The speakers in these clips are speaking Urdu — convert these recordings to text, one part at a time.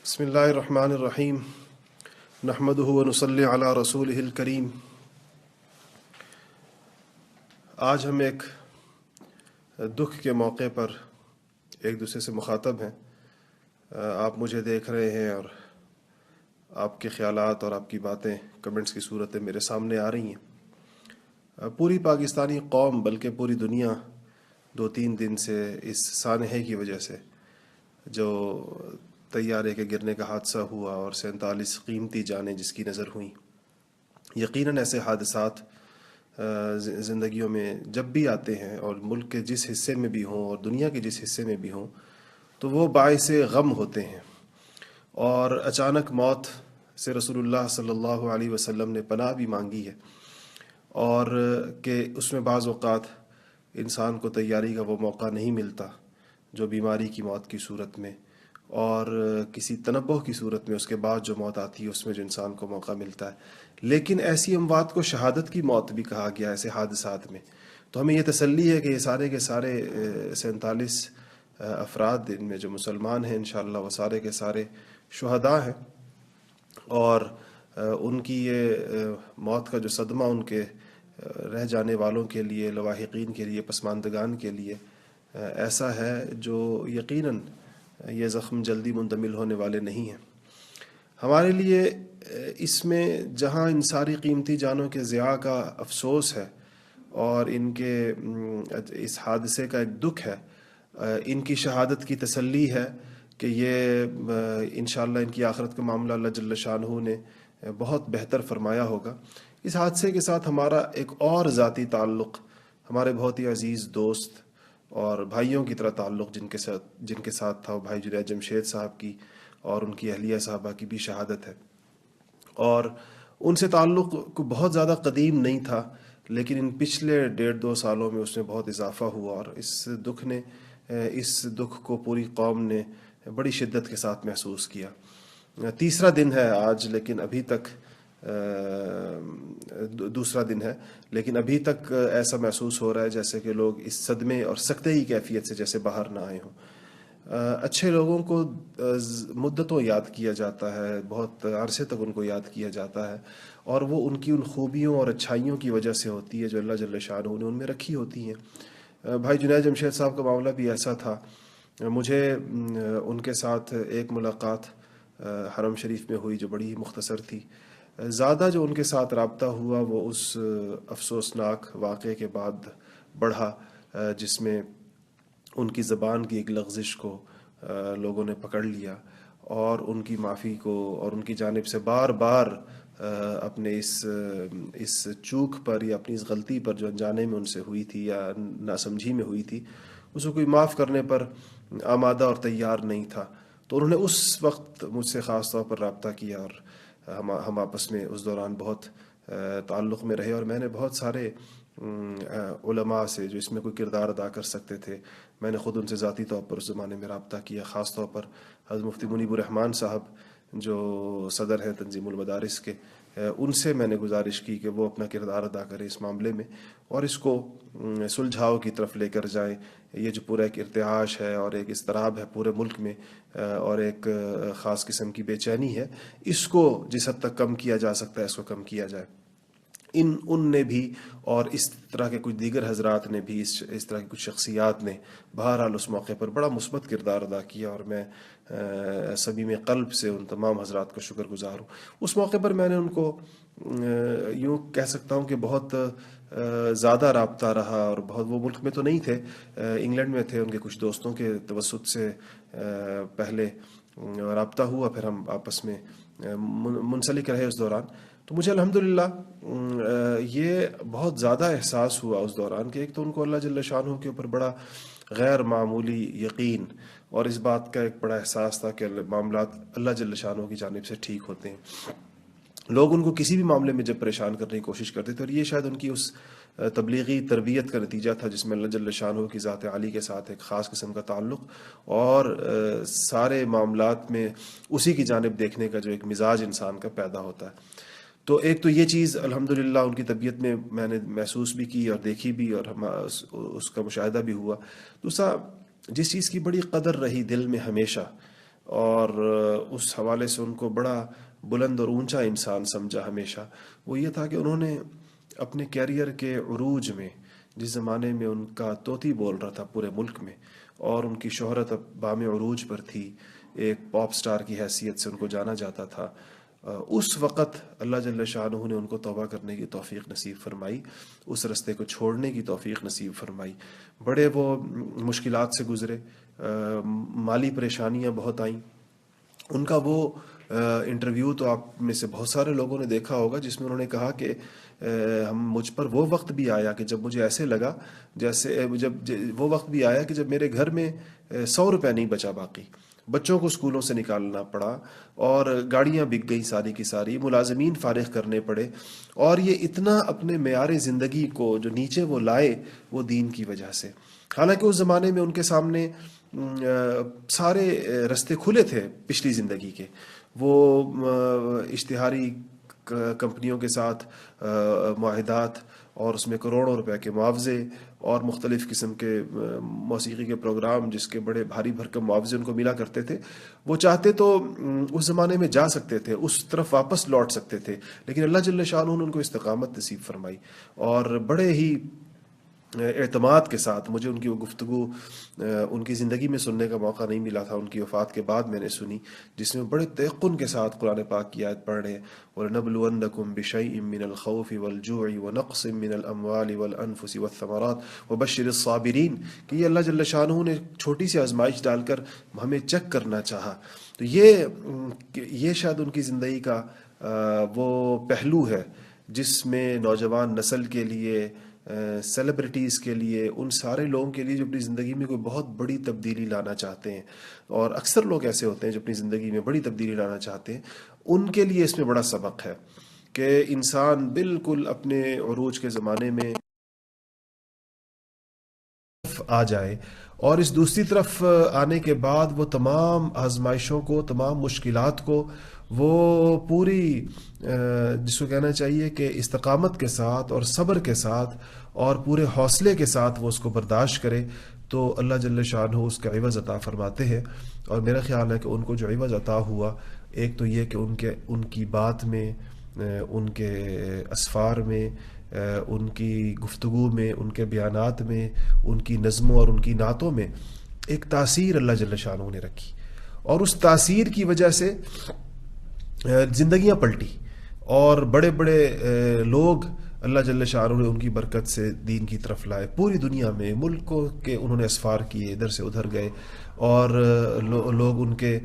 بسم اللہ الرحمن الرحیم نحمدہ ونصلی علی رسولہ الکریم۔ آج ہم ایک دکھ کے موقع پر ایک دوسرے سے مخاطب ہیں۔ آپ مجھے دیکھ رہے ہیں اور آپ کے خیالات اور آپ کی باتیں کمنٹس کی صورت میں میرے سامنے آ رہی ہیں۔ پوری پاکستانی قوم بلکہ پوری دنیا 2-3 دن سے اس سانحے کی وجہ سے جو طیارے کے گرنے کا حادثہ ہوا اور 47 قیمتی جانیں جس کی نظر ہوئیں، یقیناً ایسے حادثات زندگیوں میں جب بھی آتے ہیں اور ملک کے جس حصے میں بھی ہوں اور دنیا کے جس حصے میں بھی ہوں تو وہ باعث غم ہوتے ہیں۔ اور اچانک موت سے رسول اللہ صلی اللہ علیہ وسلم نے پناہ بھی مانگی ہے، اور کہ اس میں بعض اوقات انسان کو تیاری کا وہ موقع نہیں ملتا جو بیماری کی موت کی صورت میں اور کسی تنبہ کی صورت میں اس کے بعد جو موت آتی ہے اس میں جو انسان کو موقع ملتا ہے۔ لیکن ایسی اموات کو شہادت کی موت بھی کہا گیا ایسے حادثات میں۔ تو ہمیں یہ تسلی ہے کہ یہ سارے کے سارے 47 افراد ان میں جو مسلمان ہیں انشاءاللہ وہ سارے کے سارے شہداء ہیں، اور ان کی یہ موت کا جو صدمہ ان کے رہ جانے والوں کے لیے، لواحقین کے لیے، پسماندگان کے لیے ایسا ہے جو یقیناً یہ زخم جلدی منتمل ہونے والے نہیں ہیں۔ ہمارے لیے اس میں جہاں ان ساری قیمتی جانوں کے ضیاع کا افسوس ہے اور ان کے اس حادثے کا ایک دکھ ہے، ان کی شہادت کی تسلی ہے کہ یہ انشاءاللہ ان کی آخرت کا معاملہ اللہ جل شانہ نے بہت بہتر فرمایا ہوگا۔ اس حادثے کے ساتھ ہمارا ایک اور ذاتی تعلق، ہمارے بہت ہی عزیز دوست اور بھائیوں کی طرح تعلق جن کے ساتھ تھا، وہ بھائی جنید جمشید صاحب کی اور ان کی اہلیہ صاحبہ کی بھی شہادت ہے، اور ان سے تعلق کو بہت زیادہ قدیم نہیں تھا، لیکن ان پچھلے 1.5-2 سالوں میں اس میں بہت اضافہ ہوا، اور اس دکھ کو پوری قوم نے بڑی شدت کے ساتھ محسوس کیا۔ تیسرا دن ہے آج، لیکن ابھی تک دوسرا دن ہے، لیکن ابھی تک ایسا محسوس ہو رہا ہے جیسے کہ لوگ اس صدمے اور سکتے کی کیفیت سے جیسے باہر نہ آئے ہوں۔ اچھے لوگوں کو مدتوں یاد کیا جاتا ہے، بہت عرصے تک ان کو یاد کیا جاتا ہے، اور وہ ان کی ان خوبیوں اور اچھائیوں کی وجہ سے ہوتی ہے جو اللہ جل شانہ نے ان میں رکھی ہوتی ہیں۔ بھائی جنید جمشید صاحب کا معاملہ بھی ایسا تھا۔ مجھے ان کے ساتھ ایک ملاقات حرم شریف میں ہوئی جو بڑی مختصر تھی۔ زیادہ جو ان کے ساتھ رابطہ ہوا وہ اس افسوسناک واقعے کے بعد بڑھا جس میں ان کی زبان کی ایک لغزش کو لوگوں نے پکڑ لیا اور ان کی معافی کو اور ان کی جانب سے بار بار اپنے اس چوک پر یا اپنی اس غلطی پر جو انجانے میں ان سے ہوئی تھی یا ناسمجھی میں ہوئی تھی اس کو کوئی معاف کرنے پر آمادہ اور تیار نہیں تھا۔ تو انہوں نے اس وقت مجھ سے خاص طور پر رابطہ کیا، اور ہم آپس میں اس دوران بہت تعلق میں رہے، اور میں نے بہت سارے علماء سے جو اس میں کوئی کردار ادا کر سکتے تھے میں نے خود ان سے ذاتی طور پر اس زمانے میں رابطہ کیا، خاص طور پر حضرت مفتی منیب الرحمان صاحب جو صدر ہیں تنظیم المدارس کے، ان سے میں نے گزارش کی کہ وہ اپنا کردار ادا کریں اس معاملے میں اور اس کو سلجھاؤ کی طرف لے کر جائیں۔ یہ جو پورا ایک ارتعاش ہے اور ایک اضطراب ہے پورے ملک میں اور ایک خاص قسم کی بے چینی ہے، اس کو جس حد تک کم کیا جا سکتا ہے اس کو کم کیا جائے۔ ان نے بھی اور اس طرح کے کچھ دیگر حضرات نے بھی اس طرح کی کچھ شخصیات نے بہرحال اس موقع پر بڑا مثبت کردار ادا کیا، اور میں صمیم قلب سے ان تمام حضرات کا شکر گزار ہوں۔ اس موقع پر میں نے ان کو یوں کہہ سکتا ہوں کہ بہت زیادہ رابطہ رہا، اور بہت وہ ملک میں تو نہیں تھے، انگلینڈ میں تھے، ان کے کچھ دوستوں کے توسط سے پہلے رابطہ ہوا، پھر ہم آپس میں منسلک رہے اس دوران۔ تو مجھے الحمدللہ یہ بہت زیادہ احساس ہوا اس دوران کہ ایک تو ان کو اللہ جل شانہ کے اوپر بڑا غیر معمولی یقین اور اس بات کا ایک بڑا احساس تھا کہ معاملات اللہ جل شانہ کی جانب سے ٹھیک ہوتے ہیں۔ لوگ ان کو کسی بھی معاملے میں جب پریشان کرنے کی کوشش کرتے تھے، اور یہ شاید ان کی اس تبلیغی تربیت کا نتیجہ تھا جس میں اللہ جل شانہ کی ذات عالی کے ساتھ ایک خاص قسم کا تعلق اور سارے معاملات میں اسی کی جانب دیکھنے کا جو ایک مزاج انسان کا پیدا ہوتا ہے۔ تو ایک تو یہ چیز الحمدللہ ان کی طبیعت میں نے محسوس بھی کی اور دیکھی بھی، اور اس کا مشاہدہ بھی ہوا۔ دوسرا، جس چیز کی بڑی قدر رہی دل میں ہمیشہ، اور اس حوالے سے ان کو بڑا بلند اور اونچا انسان سمجھا ہمیشہ، وہ یہ تھا کہ انہوں نے اپنے کیریئر کے عروج میں، جس زمانے میں ان کا طوطی بول رہا تھا پورے ملک میں اور ان کی شہرت اب بام عروج پر تھی، ایک پاپ سٹار کی حیثیت سے ان کو جانا جاتا تھا، اس وقت اللہ جل شانہ نے ان کو توبہ کرنے کی توفیق نصیب فرمائی، اس رستے کو چھوڑنے کی توفیق نصیب فرمائی۔ بڑے وہ مشکلات سے گزرے، مالی پریشانیاں بہت آئیں۔ ان کا وہ انٹرویو تو آپ میں سے بہت سارے لوگوں نے دیکھا ہوگا جس میں انہوں نے کہا کہ مجھ پر وہ وقت بھی آیا کہ جب مجھے ایسے لگا جیسے وہ وقت بھی آیا کہ جب میرے گھر میں 100 روپے نہیں بچا باقی، بچوں کو اسکولوں سے نکالنا پڑا اور گاڑیاں بک گئی ساری کی ساری، ملازمین فارغ کرنے پڑے، اور یہ اتنا اپنے معیار زندگی کو جو نیچے وہ لائے وہ دین کی وجہ سے۔ حالانکہ اس زمانے میں ان کے سامنے سارے رستے کھلے تھے پچھلی زندگی کے، وہ اشتہاری کمپنیوں کے ساتھ معاہدات اور اس میں کروڑوں روپے کے معاوضے اور مختلف قسم کے موسیقی کے پروگرام جس کے بڑے بھاری بھرکم معاوضے ان کو ملا کرتے تھے، وہ چاہتے تو اس زمانے میں جا سکتے تھے، اس طرف واپس لوٹ سکتے تھے، لیکن اللہ جل شانہ نے ان کو استقامت نصیب فرمائی اور بڑے ہی اعتماد کے ساتھ، مجھے ان کی وہ گفتگو ان کی زندگی میں سننے کا موقع نہیں ملا تھا، ان کی وفات کے بعد میں نے سنی، جس میں بڑے تیقن کے ساتھ قرآن پاک کی آیت پڑھ رہے ہیں، وَلَنَبْلُوَنَّكُمْ بِشَيْءٍ مِّنَ الْخَوْفِ وَالْجُوعِ وَنَقْصٍ مِّنَ الْأَمْوَالِ وَالْأَنفُسِ وَالثَّمَرَاتِ وَبَشِّرِ الصَّابِرِينَ، کہ یہ اللہ جل شانہ نے چھوٹی سی آزمائش ڈال کر ہمیں چیک کرنا چاہا۔ تو یہ شاید ان کی زندگی کا وہ پہلو ہے جس میں نوجوان نسل کے لیے، سیلیبریٹیز کے لیے، ان سارے لوگوں کے لیے جو اپنی زندگی میں کوئی بہت بڑی تبدیلی لانا چاہتے ہیں، اور اکثر لوگ ایسے ہوتے ہیں جو اپنی زندگی میں بڑی تبدیلی لانا چاہتے ہیں، ان کے لیے اس میں بڑا سبق ہے کہ انسان بالکل اپنے عروج کے زمانے میں آ جائے، اور اس دوسری طرف آنے کے بعد وہ تمام آزمائشوں کو، تمام مشکلات کو وہ پوری جس کو کہنا چاہیے کہ استقامت کے ساتھ اور صبر کے ساتھ اور پورے حوصلے کے ساتھ وہ اس کو برداشت کرے، تو اللہ جل شانہ اس کا عوض عطا فرماتے ہیں۔ اور میرا خیال ہے کہ ان کو جو عوض عطا ہوا، ایک تو یہ کہ ان کی بات میں، ان کے اسفار میں، ان کی گفتگو میں، ان کے بیانات میں، ان کی نظموں اور ان کی نعتوں میں ایک تاثیر اللہ جل شانہ نے رکھی، اور اس تاثیر کی وجہ سے زندگیاں پلٹی، اور بڑے بڑے لوگ اللہ جل شانہ نے ان کی برکت سے دین کی طرف لائے، پوری دنیا میں ملکوں کے انہوں نے اسفار کیے، ادھر سے ادھر گئے، اور لوگ ان کے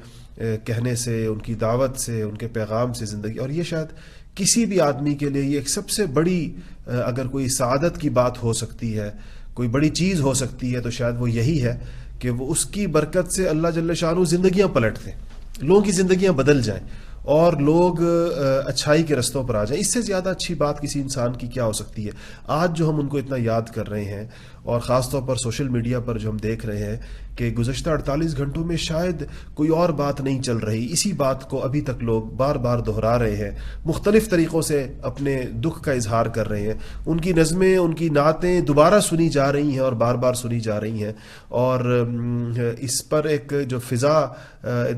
کہنے سے، ان کی دعوت سے، ان کے پیغام سے زندگی، اور یہ شاید کسی بھی آدمی کے لیے یہ ایک سب سے بڑی، اگر کوئی سعادت کی بات ہو سکتی ہے، کوئی بڑی چیز ہو سکتی ہے، تو شاید وہ یہی ہے کہ وہ اس کی برکت سے اللہ جل شانہ زندگیاں پلٹ دیں، لوگوں کی زندگیاں بدل جائیں اور لوگ اچھائی کے رستوں پر آ جائیں۔ اس سے زیادہ اچھی بات کسی انسان کی کیا ہو سکتی ہے؟ آج جو ہم ان کو اتنا یاد کر رہے ہیں، اور خاص طور پر سوشل میڈیا پر جو ہم دیکھ رہے ہیں کہ گزشتہ 48 گھنٹوں میں شاید کوئی اور بات نہیں چل رہی، اسی بات کو ابھی تک لوگ بار بار دہرا رہے ہیں، مختلف طریقوں سے اپنے دکھ کا اظہار کر رہے ہیں، ان کی نظمیں، ان کی نعتیں دوبارہ سنی جا رہی ہیں اور بار بار سنی جا رہی ہیں، اور اس پر ایک جو فضا،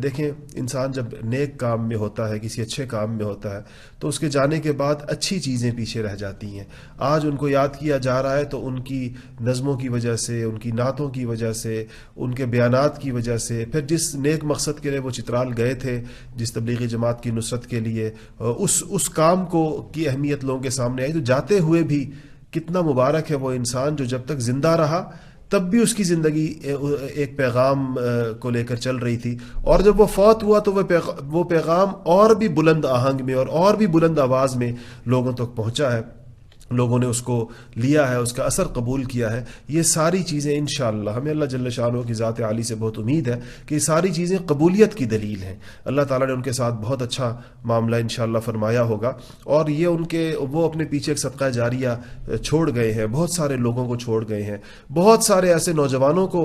دیکھیں انسان جب نیک کام میں ہوتا ہے، کسی اچھے کام میں ہوتا ہے، تو اس کے جانے کے بعد اچھی چیزیں پیچھے رہ جاتی ہیں۔ آج ان کو یاد کیا جا رہا ہے تو ان کی نظموں کی وجہ سے، ان کی نعتوں کی وجہ سے، ان کے بیانات کی وجہ سے، پھر جس نیک مقصد کے لیے وہ چترال گئے تھے، جس تبلیغی جماعت کی نصرت کے لیے، اس کام کی اہمیت لوگوں کے سامنے آئی، تو جاتے ہوئے بھی کتنا مبارک ہے وہ انسان جو جب تک زندہ رہا تب بھی اس کی زندگی ایک پیغام کو لے کر چل رہی تھی، اور جب وہ فوت ہوا تو وہ پیغام اور بھی بلند آہنگ میں اور بھی بلند آواز میں لوگوں تک پہنچا ہے، لوگوں نے اس کو لیا ہے، اس کا اثر قبول کیا ہے۔ یہ ساری چیزیں انشاءاللہ ہمیں اللہ جل شانہ کی ذات عالی سے بہت امید ہے کہ یہ ساری چیزیں قبولیت کی دلیل ہیں، اللہ تعالیٰ نے ان کے ساتھ بہت اچھا معاملہ انشاءاللہ فرمایا ہوگا، اور یہ وہ اپنے پیچھے ایک صدقہ جاریہ چھوڑ گئے ہیں، بہت سارے لوگوں کو چھوڑ گئے ہیں، بہت سارے ایسے نوجوانوں کو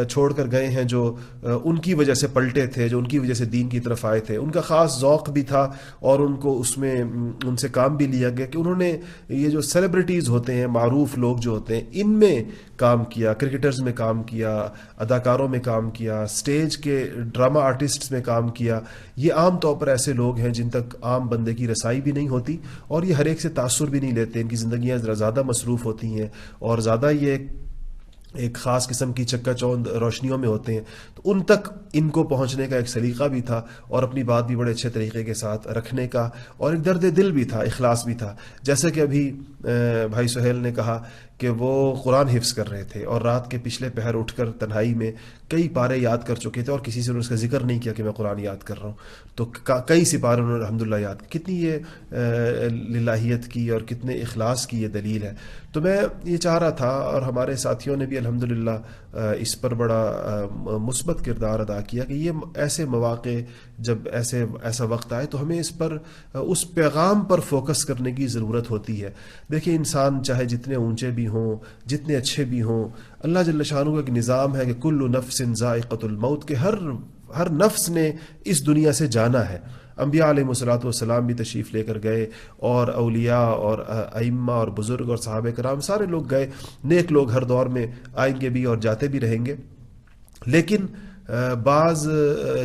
چھوڑ کر گئے ہیں جو ان کی وجہ سے پلٹے تھے، جو ان کی وجہ سے دین کی طرف آئے تھے، ان کا خاص ذوق بھی تھا، اور ان کو اس میں ان سے کام بھی لیا گیا کہ انہوں نے یہ جو سیلیبریٹیز ہوتے ہیں، معروف لوگ جو ہوتے ہیں، ان میں کام کیا، کرکٹرز میں کام کیا، اداکاروں میں کام کیا، سٹیج کے ڈرامہ آرٹسٹس میں کام کیا، یہ عام طور پر ایسے لوگ ہیں جن تک عام بندے کی رسائی بھی نہیں ہوتی، اور یہ ہر ایک سے تاثر بھی نہیں لیتے، ان کی زندگیاں ذرا زیادہ مصروف ہوتی ہیں اور زیادہ یہ ایک خاص قسم کی چکا چوند روشنیوں میں ہوتے ہیں، تو ان تک ان کو پہنچنے کا ایک سلیقہ بھی تھا، اور اپنی بات بھی بڑے اچھے طریقے کے ساتھ رکھنے کا، اور ایک درد دل بھی تھا، اخلاص بھی تھا. جیسے کہ ابھی بھائی سہیل نے کہا کہ وہ قرآن حفظ کر رہے تھے اور رات کے پچھلے پہر اٹھ کر تنہائی میں کئی پارے یاد کر چکے تھے، اور کسی سے اس کا ذکر نہیں کیا کہ میں قرآن یاد کر رہا ہوں، تو کئی سپارے انہوں نے الحمدللہ یاد. کتنی یہ للہیت کی اور کتنے اخلاص کی یہ دلیل ہے. تو میں یہ چاہ رہا تھا، اور ہمارے ساتھیوں نے بھی الحمدللہ اس پر بڑا مثبت کردار ادا کیا، کہ یہ ایسے مواقع جب ایسا وقت آئے تو ہمیں اس پر اس پیغام پر فوکس کرنے کی ضرورت ہوتی ہے. دیکھیں، انسان چاہے جتنے اونچے بھی ہوں، جتنے اچھے بھی ہوں، اللہ جل شانہ کا ایک نظام ہے کہ کل نفس ذائقۃ الموت، کہ ہر نفس نے اس دنیا سے جانا ہے. انبیاء علیہ الصلوۃ والسلام بھی تشریف لے کر گئے، اور اولیاء اور ائمہ اور بزرگ اور صحابہ کرام سارے لوگ گئے. نیک لوگ ہر دور میں آئیں گے بھی اور جاتے بھی رہیں گے، لیکن بعض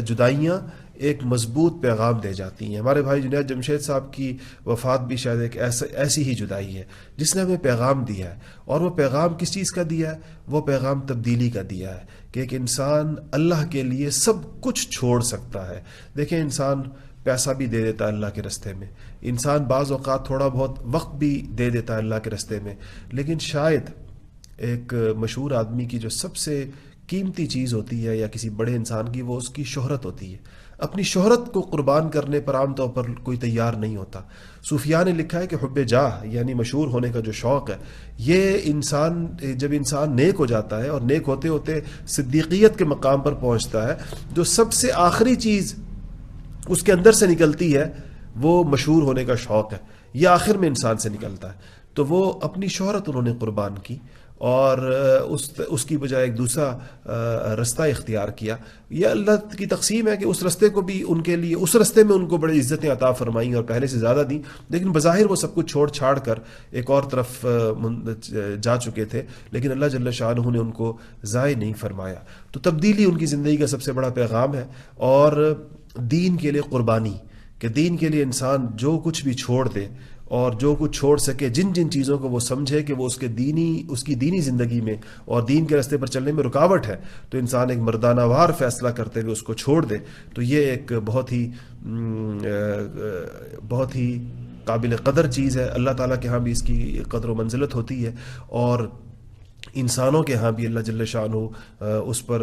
جدائیاں ایک مضبوط پیغام دے جاتی ہیں. ہمارے بھائی جنید جمشید صاحب کی وفات بھی شاید ایک ایسی ہی جدائی ہے جس نے ہمیں پیغام دیا ہے، اور وہ پیغام کس چیز کا دیا ہے؟ وہ پیغام تبدیلی کا دیا ہے، کہ ایک انسان اللہ کے لیے سب کچھ چھوڑ سکتا ہے. دیکھیں، انسان پیسہ بھی دے دیتا ہے اللہ کے رستے میں، انسان بعض اوقات تھوڑا بہت وقت بھی دے دیتا ہے اللہ کے رستے میں، لیکن شاید ایک مشہور آدمی کی جو سب سے قیمتی چیز ہوتی ہے یا کسی بڑے انسان کی، وہ اس کی شہرت ہوتی ہے. اپنی شہرت کو قربان کرنے پر عام طور پر کوئی تیار نہیں ہوتا. صوفیاء نے لکھا ہے کہ حب جاہ، یعنی مشہور ہونے کا جو شوق ہے، یہ جب انسان نیک ہو جاتا ہے اور نیک ہوتے ہوتے صدیقیت کے مقام پر پہنچتا ہے، جو سب سے آخری چیز اس کے اندر سے نکلتی ہے وہ مشہور ہونے کا شوق ہے. یہ آخر میں انسان سے نکلتا ہے. تو وہ اپنی شہرت انہوں نے قربان کی، اور اس کی بجائے ایک دوسرا رستہ اختیار کیا. یہ اللہ کی تقسیم ہے کہ اس رستے کو بھی ان کے لیے، اس رستے میں ان کو بڑی عزتیں عطا فرمائیں اور پہلے سے زیادہ دیں، لیکن بظاہر وہ سب کچھ چھوڑ چھاڑ کر ایک اور طرف جا چکے تھے، لیکن اللہ جل شانہ نے ان کو ضائع نہیں فرمایا. تو تبدیلی ان کی زندگی کا سب سے بڑا پیغام ہے، اور دین کے لیے قربانی، کہ دین کے لیے انسان جو کچھ بھی چھوڑ دے، اور جو کچھ چھوڑ سکے، جن چیزوں کو وہ سمجھے کہ وہ اس کی دینی زندگی میں اور دین کے راستے پر چلنے میں رکاوٹ ہے، تو انسان ایک مردانہ وار فیصلہ کرتے ہوئے اس کو چھوڑ دے. تو یہ ایک بہت ہی قابل قدر چیز ہے. اللہ تعالیٰ کے ہاں بھی اس کی قدر و منزلت ہوتی ہے، اور انسانوں کے ہاں بھی اللہ جل شانہ اس پر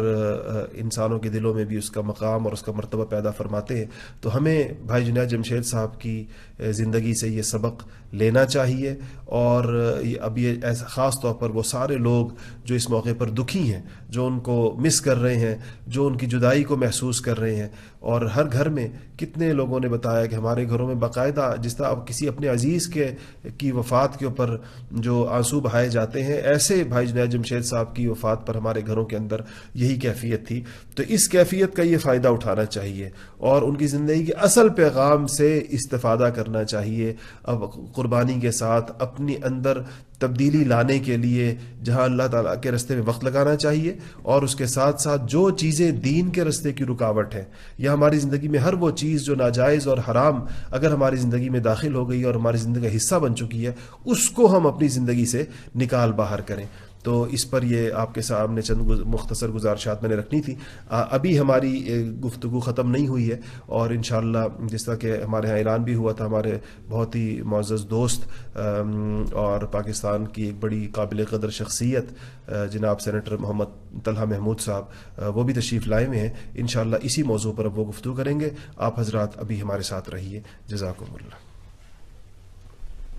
انسانوں کے دلوں میں بھی اس کا مقام اور اس کا مرتبہ پیدا فرماتے ہیں. تو ہمیں بھائی جنید جمشید صاحب کی زندگی سے یہ سبق لینا چاہیے، اور اب یہ خاص طور پر وہ سارے لوگ جو اس موقع پر دکھی ہیں، جو ان کو مس کر رہے ہیں، جو ان کی جدائی کو محسوس کر رہے ہیں، اور ہر گھر میں کتنے لوگوں نے بتایا کہ ہمارے گھروں میں باقاعدہ جس طرح کسی اپنے عزیز کی وفات کے اوپر جو آنسو بہائے جاتے ہیں، ایسے بھائی جنید جمشید صاحب کی وفات پر ہمارے گھروں کے اندر یہی کیفیت تھی. تو اس کیفیت کا یہ فائدہ اٹھانا چاہیے، اور ان کی زندگی کے اصل پیغام سے استفادہ کرنا چاہیے. اب قربانی کے ساتھ اپنی اندر تبدیلی لانے کے لیے جہاں اللہ تعالیٰ کے راستے میں وقت لگانا چاہیے، اور اس کے ساتھ ساتھ جو چیزیں دین کے راستے کی رکاوٹ ہے، یا ہماری زندگی میں ہر وہ چیز جو ناجائز اور حرام اگر ہماری زندگی میں داخل ہو گئی اور ہماری زندگی کا حصہ بن چکی ہے، اس کو ہم اپنی زندگی سے نکال باہر کریں. تو اس پر یہ آپ کے سامنے چند مختصر گزارشات میں نے رکھنی تھی. ابھی ہماری گفتگو ختم نہیں ہوئی ہے، اور انشاءاللہ جس طرح کہ ہمارے ہاں اعلان بھی ہوا تھا، ہمارے بہت ہی معزز دوست اور پاکستان کی ایک بڑی قابل قدر شخصیت جناب سینیٹر محمد طلحہ محمود صاحب، وہ بھی تشریف لائے ہوئے ہیں. انشاءاللہ اسی موضوع پر اب وہ گفتگو کریں گے. آپ حضرات ابھی ہمارے ساتھ رہیے. جزاکم اللہ.